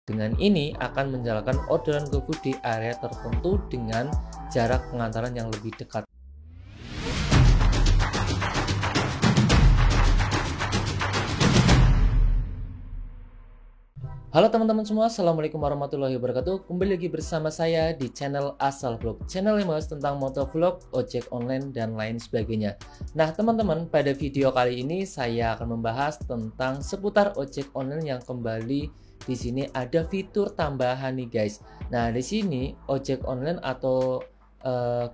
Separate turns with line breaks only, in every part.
dengan ini akan menjalankan orderan GoFood di area tertentu dengan jarak pengantaran yang lebih dekat. Halo teman-teman semua, Assalamualaikum warahmatullahi wabarakatuh. Kembali lagi bersama saya di channel Asal Vlog, channel yang membahas tentang motovlog, ojek online, dan lain sebagainya. Nah teman-teman, pada video kali ini saya akan membahas tentang seputar ojek online yang kembali di sini ada fitur tambahan nih guys. Nah di sini ojek online atau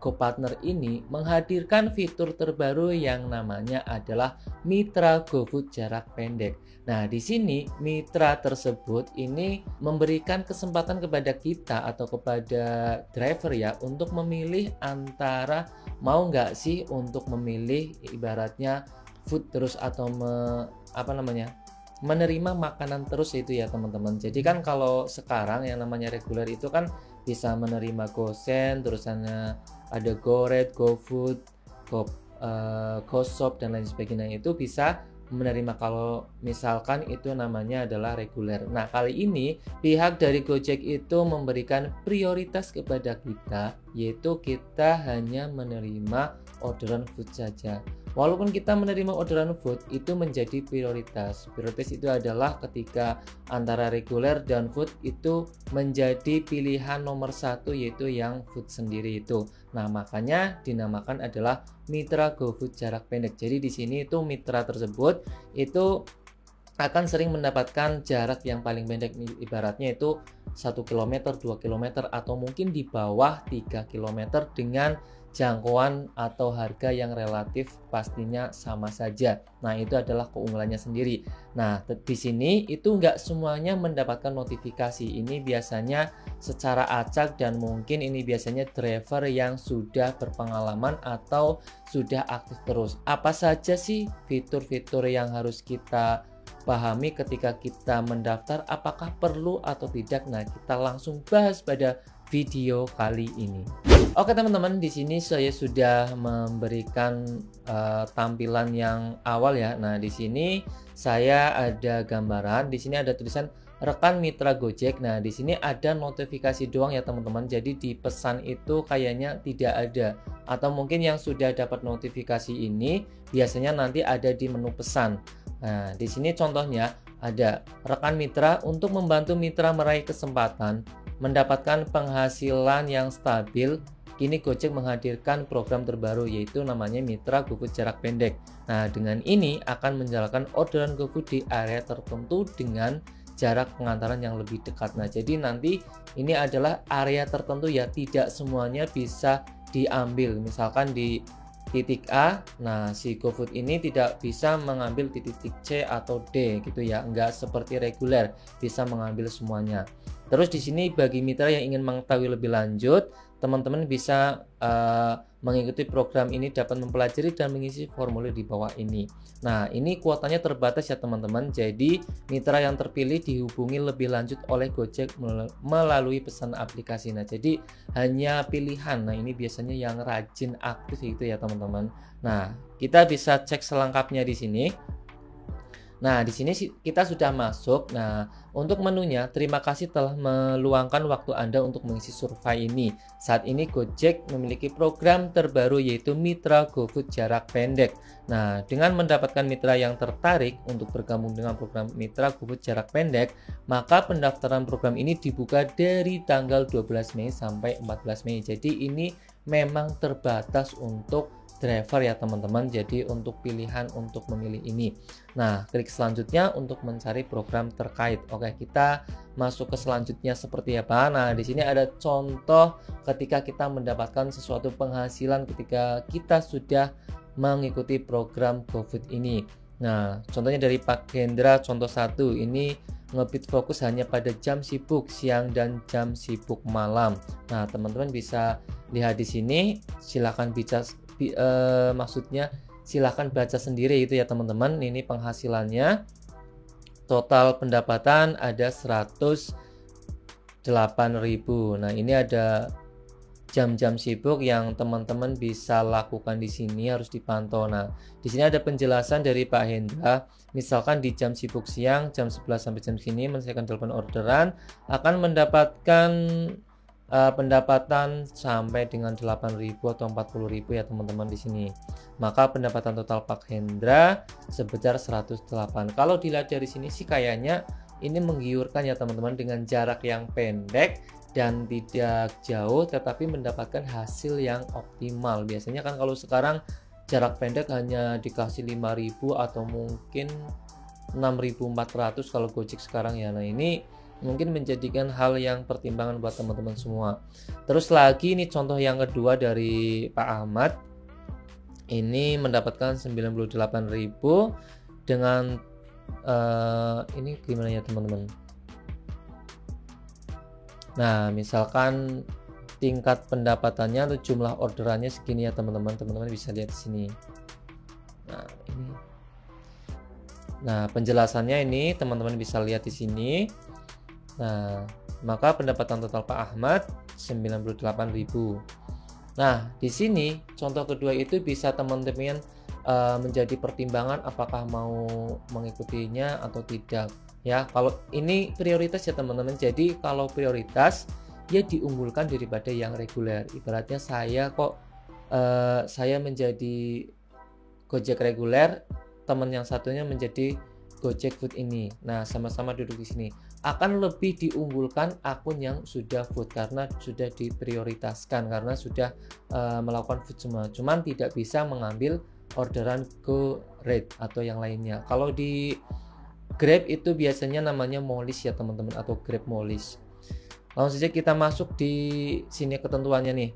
GoPartner ini menghadirkan fitur terbaru yang namanya adalah Mitra GoFood jarak pendek. Nah, di sini mitra tersebut ini memberikan kesempatan kepada kita atau kepada driver ya untuk memilih antara mau nggak sih untuk memilih ibaratnya food terus atau menerima makanan terus itu ya teman-teman. Jadi kan kalau sekarang yang namanya reguler itu kan bisa menerima GoSend, terusannya ada GoRed, GoFood, GoShop dan lain sebagainya, itu bisa menerima kalau misalkan itu namanya adalah reguler. Nah kali ini pihak dari Gojek itu memberikan prioritas kepada kita, yaitu kita hanya menerima orderan food saja. Walaupun kita menerima orderan food itu menjadi prioritas. Prioritas itu adalah ketika antara reguler dan food itu menjadi pilihan nomor satu, yaitu yang food sendiri itu. Nah makanya dinamakan adalah mitra GoFood jarak pendek. Jadi di sini itu mitra tersebut itu akan sering mendapatkan jarak yang paling pendek, ibaratnya itu 1 km, 2 km, atau mungkin di bawah 3 km dengan jangkauan atau harga yang relatif pastinya sama saja. Nah itu adalah keunggulannya sendiri. Nah di sini itu nggak semuanya mendapatkan notifikasi. Ini biasanya secara acak dan mungkin ini biasanya driver yang sudah berpengalaman atau sudah aktif terus. Apa saja sih fitur-fitur yang harus kita pahami ketika kita mendaftar, apakah perlu atau tidak? Nah, kita langsung bahas pada video kali ini. Oke teman-teman, di sini saya sudah memberikan tampilan yang awal ya. Nah, di sini saya ada gambaran, di sini ada tulisan rekan mitra Gojek. Nah, di sini ada notifikasi doang ya teman-teman. Jadi di pesan itu kayaknya tidak ada. Atau mungkin yang sudah dapat notifikasi ini biasanya nanti ada di menu pesan. Nah, di sini contohnya ada rekan mitra untuk membantu mitra meraih kesempatan mendapatkan penghasilan yang stabil. Kini Gojek menghadirkan program terbaru yaitu namanya Mitra GoFood jarak pendek. Nah, dengan ini akan menjalankan orderan GoFood di area tertentu dengan jarak pengantaran yang lebih dekat. Nah, jadi nanti ini adalah area tertentu ya, tidak semuanya bisa diambil. Misalkan di titik A, nah si GoFood ini tidak bisa mengambil di titik C atau D gitu ya, enggak seperti reguler bisa mengambil semuanya. Terus di sini bagi mitra yang ingin mengetahui lebih lanjut, teman-teman bisa mengikuti program ini, dapat mempelajari dan mengisi formulir di bawah ini. Nah, ini kuotanya terbatas ya teman-teman. Jadi mitra yang terpilih dihubungi lebih lanjut oleh Gojek melalui pesan aplikasi. Nah, jadi hanya pilihan. Nah, ini biasanya yang rajin aktif itu ya teman-teman. Nah, kita bisa cek selengkapnya di sini. Nah, di sini kita sudah masuk. Nah, untuk menunya, terima kasih telah meluangkan waktu Anda untuk mengisi survei ini. Saat ini Gojek memiliki program terbaru yaitu Mitra GoFood jarak pendek. Nah, dengan mendapatkan mitra yang tertarik untuk bergabung dengan program Mitra GoFood jarak pendek, maka pendaftaran program ini dibuka dari tanggal 12 Mei sampai 14 Mei. Jadi ini memang terbatas untuk driver ya teman-teman. Jadi untuk pilihan untuk memilih ini. Nah, klik selanjutnya untuk mencari program terkait. Oke, kita masuk ke selanjutnya seperti apa. Nah, di sini ada contoh ketika kita mendapatkan sesuatu penghasilan ketika kita sudah mengikuti program GoFood ini. Nah, contohnya dari Pak Hendra, contoh 1 ini ngebit fokus hanya pada jam sibuk siang dan jam sibuk malam. Nah, teman-teman bisa lihat di sini. Silahkan maksudnya silahkan baca sendiri itu ya teman-teman. Ini penghasilannya, total pendapatan ada 108.000. Nah ini ada jam-jam sibuk yang teman-teman bisa lakukan di sini harus dipantau. Nah, di sini ada penjelasan dari Pak Hendra. Misalkan di jam sibuk siang jam 11 sampai jam segini menyelesaikan telepon orderan akan mendapatkan pendapatan sampai dengan 8.000 atau 40.000 ya teman-teman di sini. Maka pendapatan total Pak Hendra sebesar 108. Kalau dilihat dari sini sih kayaknya ini menggiurkan ya teman-teman, dengan jarak yang pendek dan tidak jauh tetapi mendapatkan hasil yang optimal. Biasanya kan kalau sekarang jarak pendek hanya dikasih 5.000 atau mungkin 6.400 kalau Gojek sekarang ya. Nah, ini mungkin menjadikan hal yang pertimbangan buat teman-teman semua. Terus lagi ini contoh yang kedua dari Pak Ahmad. Ini mendapatkan 98.000 dengan ini gimana ya teman-teman. Nah, misalkan tingkat pendapatannya atau jumlah orderannya segini ya teman-teman. Teman-teman bisa lihat di sini. Nah, ini. Nah, penjelasannya ini teman-teman bisa lihat di sini. Nah, maka pendapatan total Pak Ahmad 98.000. Nah, di sini contoh kedua itu bisa teman-teman menjadi pertimbangan apakah mau mengikutinya atau tidak. Ya, kalau ini prioritas ya teman-teman. Jadi kalau prioritas ya diunggulkan daripada yang reguler. Ibaratnya saya menjadi Gojek reguler, teman yang satunya menjadi Gojek Food ini. Nah, sama-sama duduk di sini. Akan lebih diunggulkan akun yang sudah food karena sudah diprioritaskan, karena sudah melakukan food semua. Cuman tidak bisa mengambil orderan Go Rate atau yang lainnya. Kalau di Grab itu biasanya namanya Molis ya teman-teman, atau Grab Molis. Langsung saja kita masuk di sini ketentuannya nih.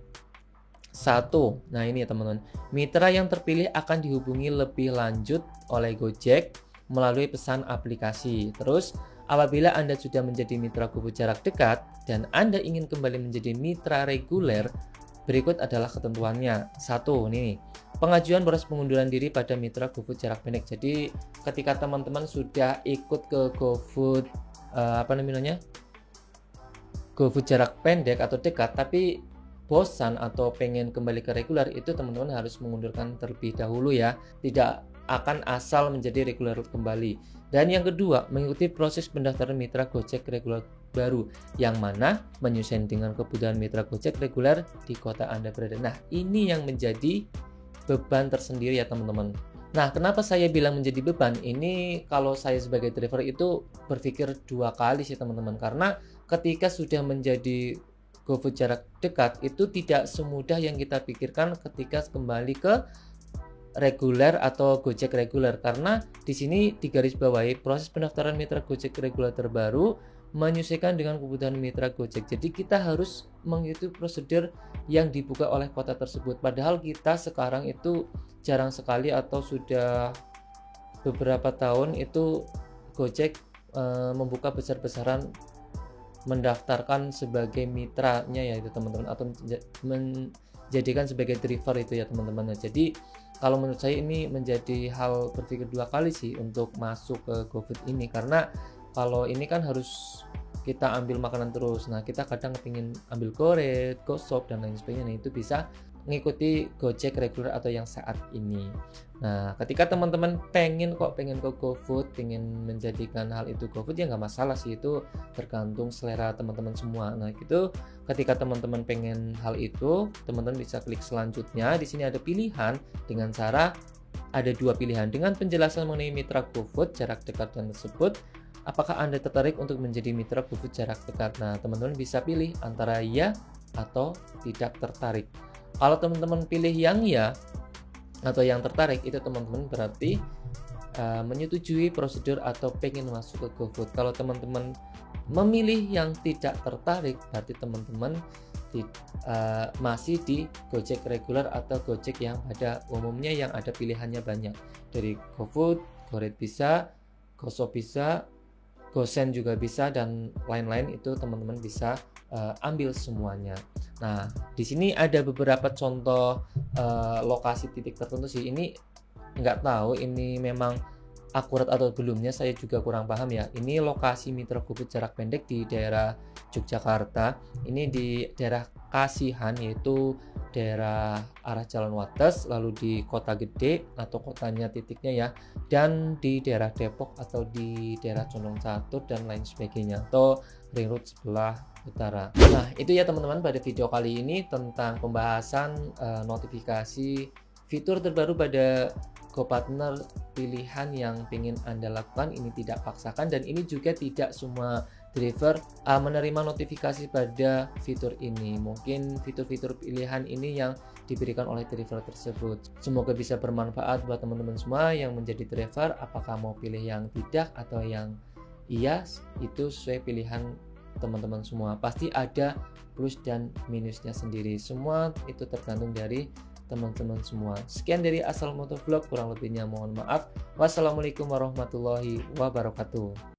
1. Nah, ini ya teman-teman. Mitra yang terpilih akan dihubungi lebih lanjut oleh Gojek melalui pesan aplikasi. Terus, apabila Anda sudah menjadi mitra GoFood jarak dekat dan Anda ingin kembali menjadi mitra reguler, berikut adalah ketentuannya. 1. Ini pengajuan proses pengunduran diri pada mitra GoFood jarak pendek. Jadi ketika teman-teman sudah ikut ke GoFood GoFood jarak pendek atau dekat tapi bosan atau pengen kembali ke reguler, itu teman-teman harus mengundurkan terlebih dahulu ya. Tidak akan asal menjadi reguler kembali. Dan yang kedua, mengikuti proses pendaftaran mitra Gojek reguler baru yang mana menyesuaikan dengan kebutuhan mitra Gojek reguler di kota Anda berada. Nah, ini yang menjadi beban tersendiri ya teman-teman. Nah, kenapa saya bilang menjadi beban? Ini kalau saya sebagai driver itu berpikir dua kali sih teman-teman, karena ketika sudah menjadi GoFood jarak dekat itu tidak semudah yang kita pikirkan ketika kembali ke reguler atau Gojek reguler, karena di sini digarisbawahi proses pendaftaran mitra Gojek reguler terbaru menyesuaikan dengan kebutuhan mitra Gojek. Jadi kita harus mengikuti prosedur yang dibuka oleh kota tersebut. Padahal kita sekarang itu jarang sekali atau sudah beberapa tahun itu Gojek membuka besar-besaran mendaftarkan sebagai mitranya ya itu teman-teman, atau menjadikan sebagai driver itu ya teman-teman. Jadi kalau menurut saya ini menjadi hal berpikir dua kali sih untuk masuk ke GoFood ini, karena kalau ini kan harus kita ambil makanan terus. Nah, kita kadang pengen ambil GoRate, GoShop dan lain sebagainya. Nah, itu bisa mengikuti Gojek reguler atau yang saat ini. Nah, ketika teman-teman pengen ke GoFood, pengen menjadikan hal itu GoFood, ya nggak masalah sih, itu tergantung selera teman-teman semua. Nah, gitu ketika teman-teman pengen hal itu, teman-teman bisa klik selanjutnya. Di sini ada pilihan dengan cara ada dua pilihan dengan penjelasan mengenai mitra GoFood jarak dekat dan tersebut. Apakah Anda tertarik untuk menjadi mitra GoFood jarak dekat? Nah, teman-teman bisa pilih antara ya atau tidak tertarik. Kalau teman-teman pilih yang ya atau yang tertarik, itu teman-teman berarti menyetujui prosedur atau pengen masuk ke GoFood. Kalau teman-teman memilih yang tidak tertarik, berarti teman-teman masih di Gojek reguler atau Gojek yang pada umumnya yang ada pilihannya banyak. Dari GoFood, GoRate bisa, GoShop bisa, GoSend juga bisa, dan lain-lain itu teman-teman bisa ambil semuanya. Nah, di sini ada beberapa contoh lokasi titik tertentu sih. Ini nggak tahu ini memang akurat atau belumnya saya juga kurang paham ya. Ini lokasi mitra GoFood jarak pendek di daerah Yogyakarta. Ini di daerah Kasihan, yaitu daerah arah Jalan Wates, lalu di Kota Gede atau kotanya titiknya ya, dan di daerah Depok atau di daerah Condong Catur dan lain sebagainya, atau Ring Road sebelah utara. Nah, itu ya teman-teman pada video kali ini tentang pembahasan notifikasi fitur terbaru pada GoPartner pilihan yang ingin Anda lakukan. Ini tidak paksakan, dan ini juga tidak semua driver menerima notifikasi pada fitur ini. Mungkin fitur-fitur pilihan ini yang diberikan oleh driver tersebut. Semoga bisa bermanfaat buat teman-teman semua yang menjadi driver. Apakah mau pilih yang tidak atau yang iya, itu sesuai pilihan teman-teman semua. Pasti ada plus dan minusnya sendiri. Semua itu tergantung dari teman-teman semua. Sekian dari Asal Motovlog, kurang lebihnya mohon maaf. Wassalamualaikum warahmatullahi wabarakatuh.